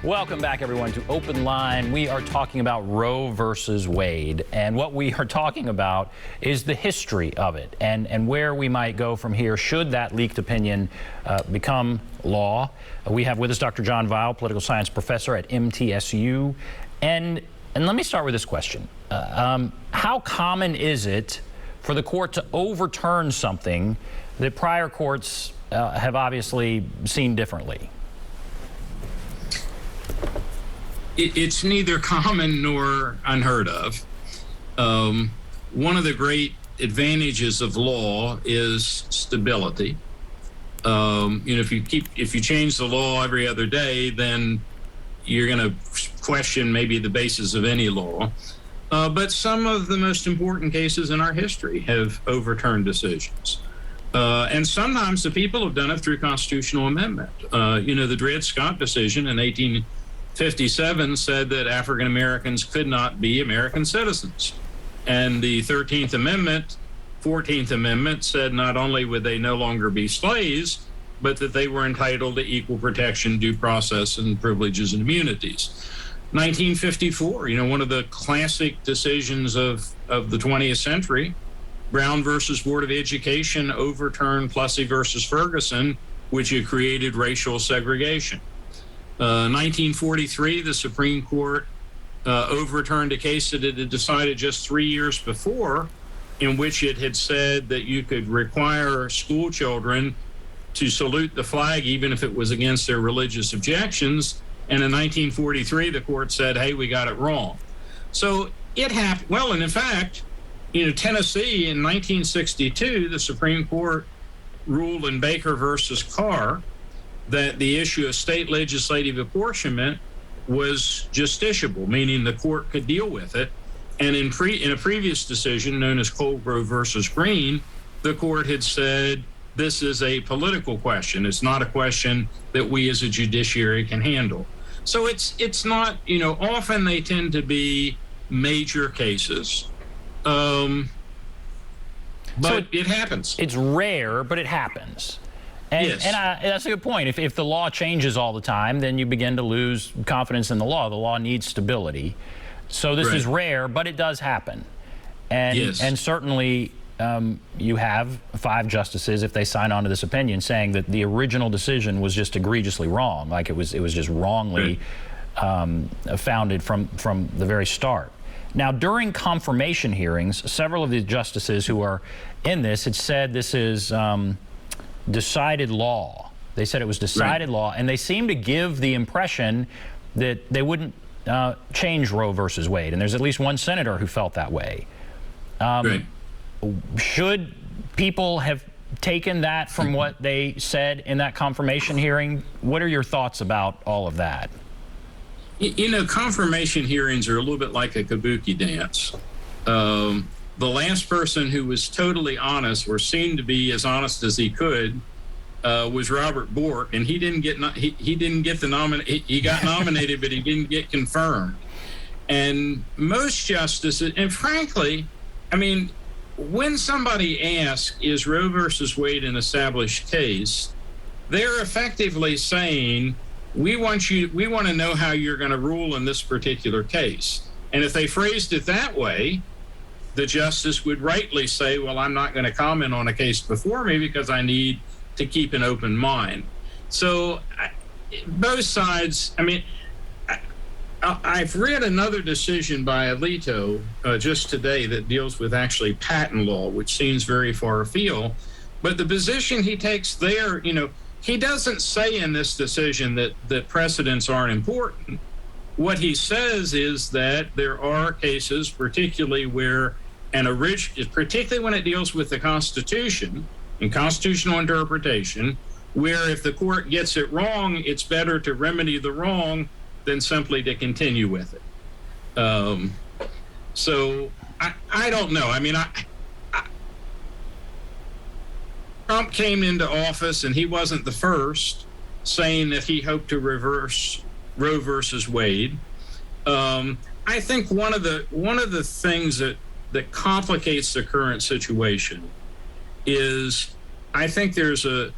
Welcome back, everyone, to Open Line. We are talking about Roe versus Wade, and what we are talking about is the history of it and where we might go from here should that leaked opinion become law. We have with us Dr. John Weil, political science professor at MTSU. And let me start with this question. How common is it for the court to overturn something that prior courts have obviously seen differently? It's neither common nor unheard of. One of the great advantages of law is stability. If you change the law every other day, then you're going to question maybe the basis of any law. But some of the most important cases in our history have overturned decisions. And sometimes the people have done it through constitutional amendment. The Dred Scott decision in 1857 said that African Americans could not be American citizens. And the 13th Amendment, 14th Amendment said not only would they no longer be slaves, but that they were entitled to equal protection, due process, and privileges and immunities. 1954, one of the classic decisions of the 20th century, Brown versus Board of Education overturned Plessy versus Ferguson, which had created racial segregation. 1943, the Supreme Court overturned a case that it had decided just 3 years before, in which it had said that you could require school children to salute the flag even if it was against their religious objections. And in 1943, the court said, hey, we got it wrong. So it happened. Well, and in fact, Tennessee in 1962, the Supreme Court ruled in Baker versus Carr that the issue of state legislative apportionment was justiciable, meaning the court could deal with it. And in a previous decision known as Coldgrove versus Green, the court had said this is a political question. It's not a question that we as a judiciary can handle. So it's not, often they tend to be major cases. But it happens. It's rare, but it happens. And, yes. and that's a good point. If the law changes all the time, then you begin to lose confidence in the law. The law needs stability. So this is rare, but it does happen. And, yes. and certainly you have 5 justices, if they sign on to this opinion, saying that the original decision was just egregiously wrong, like it was just wrongly founded from the very start. Now, during confirmation hearings, several of the justices who are in this had said this is decided law. They said it was decided law, and they seem to give the impression that they wouldn't change Roe versus Wade. And there's at least one senator who felt that way. Should people have taken that from what they said in that confirmation hearing? What are your thoughts about all of that? Confirmation hearings are a little bit like a kabuki dance. The last person who was totally honest, or seemed to be as honest as he could, was Robert Bork, and he didn't get the nomination. He got nominated, but he didn't get confirmed. And most justices, and frankly, when somebody asks, is Roe versus Wade an established case, they're effectively saying, we want to know how you're going to rule in this particular case. And if they phrased it that way, the justice would rightly say, well, I'm not going to comment on a case before me because I need to keep an open mind. So both sides, I've read another decision by Alito just today that deals with actually patent law, which seems very far afield. But the position he takes there, he doesn't say in this decision that precedents aren't important. What he says is that there are cases, particularly where particularly when it deals with the Constitution and constitutional interpretation, where if the court gets it wrong, it's better to remedy the wrong than simply to continue with it. So I don't know. Trump came into office, and he wasn't the first, saying that he hoped to reverse Roe versus Wade. I think one of the things that complicates the current situation is I think there's a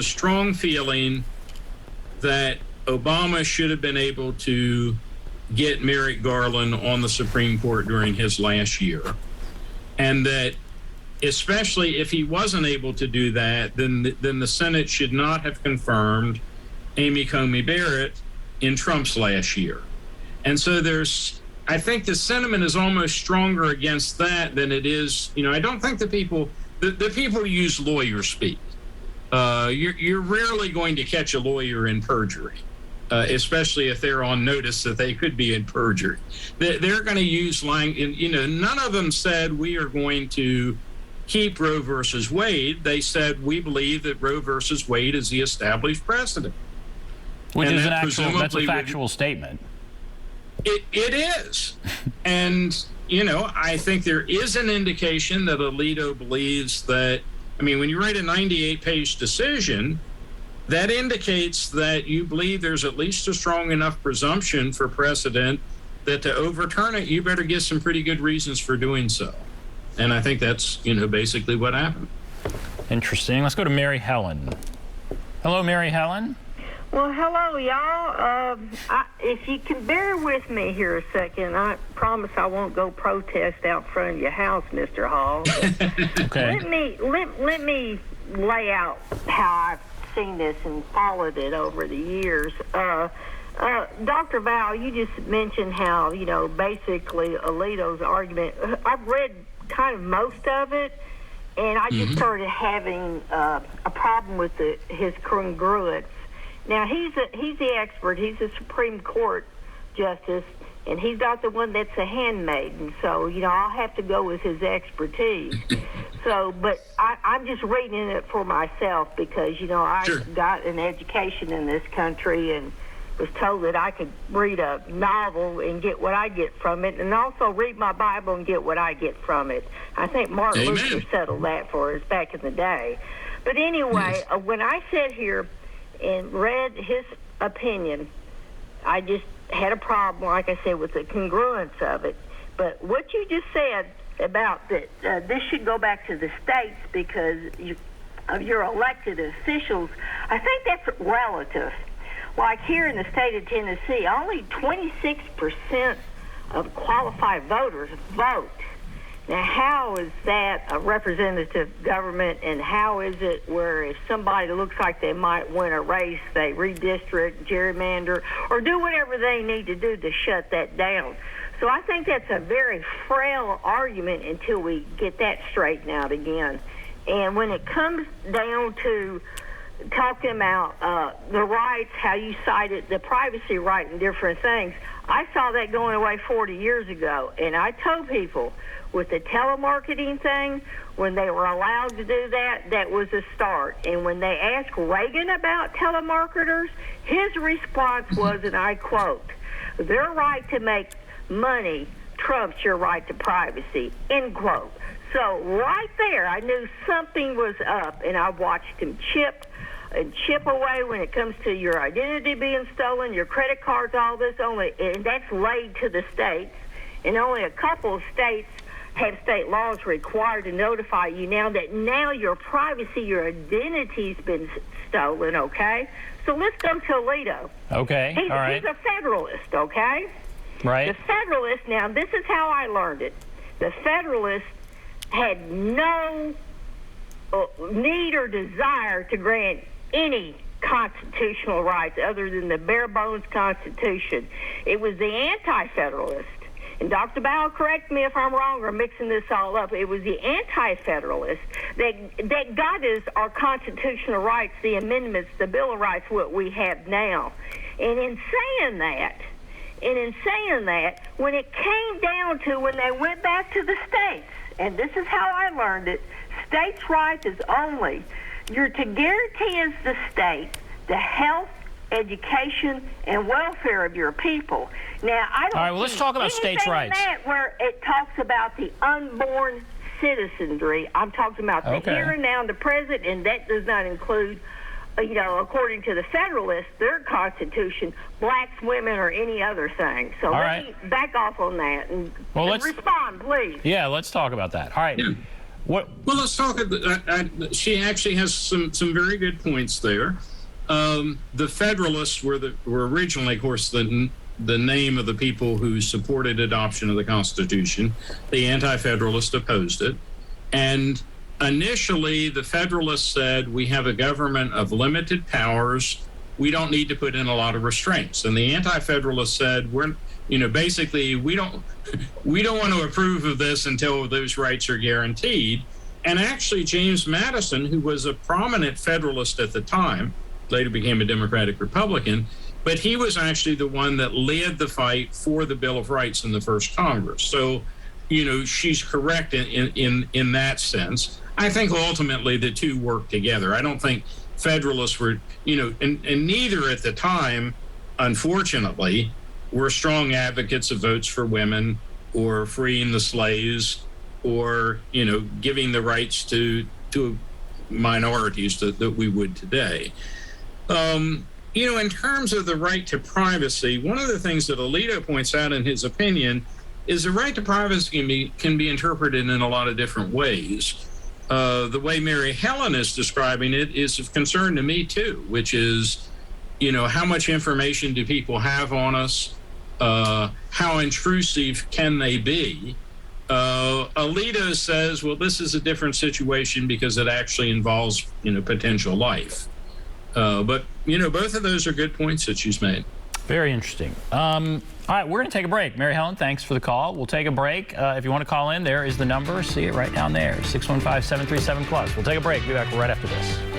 strong feeling that Obama should have been able to get Merrick Garland on the Supreme Court during his last year, and that especially if he wasn't able to do that, then the Senate should not have confirmed Amy Coney Barrett in Trump's last year. And so I think the sentiment is almost stronger against that than it is. I don't think the people use lawyer speak. You're rarely going to catch a lawyer in perjury, especially if they're on notice that they could be in perjury. They're going to use language. None of them said we are going to keep Roe versus Wade. They said we believe that Roe versus Wade is the established precedent. Which is that's a factual statement. It is. And, I think there is an indication that Alito believes that, when you write a 98-page decision, that indicates that you believe there's at least a strong enough presumption for precedent that to overturn it, you better get some pretty good reasons for doing so. And I think that's, basically what happened. Interesting. Let's go to Mary Helen. Hello, Mary Helen. Well, hello, y'all. If you can bear with me here a second, I promise I won't go protest out front of your house, Mr. Hall. Okay. Let me lay out how I've seen this and followed it over the years. Dr. Val, you just mentioned how, basically Alito's argument. I've read kind of most of it, and I just started having a problem with his congruence. Now, he's the expert. He's a Supreme Court justice, and he's not the one that's a handmaiden. So, I'll have to go with his expertise. But I'm just reading it for myself because, I got an education in this country and was told that I could read a novel and get what I get from it, and also read my Bible and get what I get from it. I think Martin Luther settled that for us back in the day. But anyway, when I sat here and read his opinion, I just had a problem, like I said, with the congruence of it. But what you just said about that this should go back to the states because of your elected officials, I think that's relative. Like here in the state of Tennessee, only 26% of qualified voters vote. Now, how is that a representative government, and how is it where if somebody looks like they might win a race, they redistrict, gerrymander, or do whatever they need to do to shut that down? So I think that's a very frail argument until we get that straightened out again. And when it comes down to talking about the rights, how you cited the privacy right and different things, I saw that going away 40 years ago. And I told people with the telemarketing thing, when they were allowed to do that, that was a start. And when they asked Reagan about telemarketers, his response was, and I quote, "Their right to make money trumps your right to privacy," end quote. So right there, I knew something was up, and I watched him chip away when it comes to your identity being stolen, your credit cards, all this, and that's laid to the states. And only a couple of states have state laws required to notify you now your privacy, your identity's been stolen, okay? So let's go to Alito. Okay, all right. He's a Federalist, okay? Right. The Federalist, now this is how I learned it. The Federalist had no need or desire to grant any constitutional rights other than the bare bones Constitution. It was the anti-Federalist. And Dr. Bow, correct me if I'm wrong or mixing this all up. It was the anti-Federalists that got us our constitutional rights, the amendments, the Bill of Rights, what we have now. And in saying that, when it came down to when they went back to the states, and this is how I learned it, states' rights is only you're to guarantee as the state the health, education, and welfare of your people. Now, I don't. All right, well, let's talk about states' rights. Where it talks about the unborn citizenry, I'm talking about the here and now, and the present, and that does not include, according to the Federalists, their Constitution, blacks, women, or any other thing. So let me back off on that and respond, please. Yeah, let's talk about that. All right. Yeah. Well, let's talk. She actually has some very good points there. The Federalists were originally, of course, the name of the people who supported adoption of the Constitution. The Anti-Federalists opposed it. And initially, the Federalists said, we have a government of limited powers. We don't need to put in a lot of restraints. And the Anti-Federalists said, basically, we don't want to approve of this until those rights are guaranteed. And actually, James Madison, who was a prominent Federalist at the time, later became a Democratic Republican, but he was actually the one that led the fight for the Bill of Rights in the first Congress. So, she's correct in that sense. I think ultimately the two work together. I don't think Federalists were, and neither at the time, unfortunately, were strong advocates of votes for women or freeing the slaves or, giving the rights to minorities that we would today. In terms of the right to privacy, one of the things that Alito points out in his opinion is the right to privacy can be interpreted in a lot of different ways. The way Mary Helen is describing it is of concern to me too, which is, how much information do people have on us? How intrusive can they be? Alito says, well, this is a different situation because it actually involves, potential life. But both of those are good points that she's made. Very interesting. All right, we're going to take a break. Mary Helen, thanks for the call. We'll take a break. If you want to call in, there is the number. See it right down there, 615-737-PLUS. We'll take a break. Be back right after this.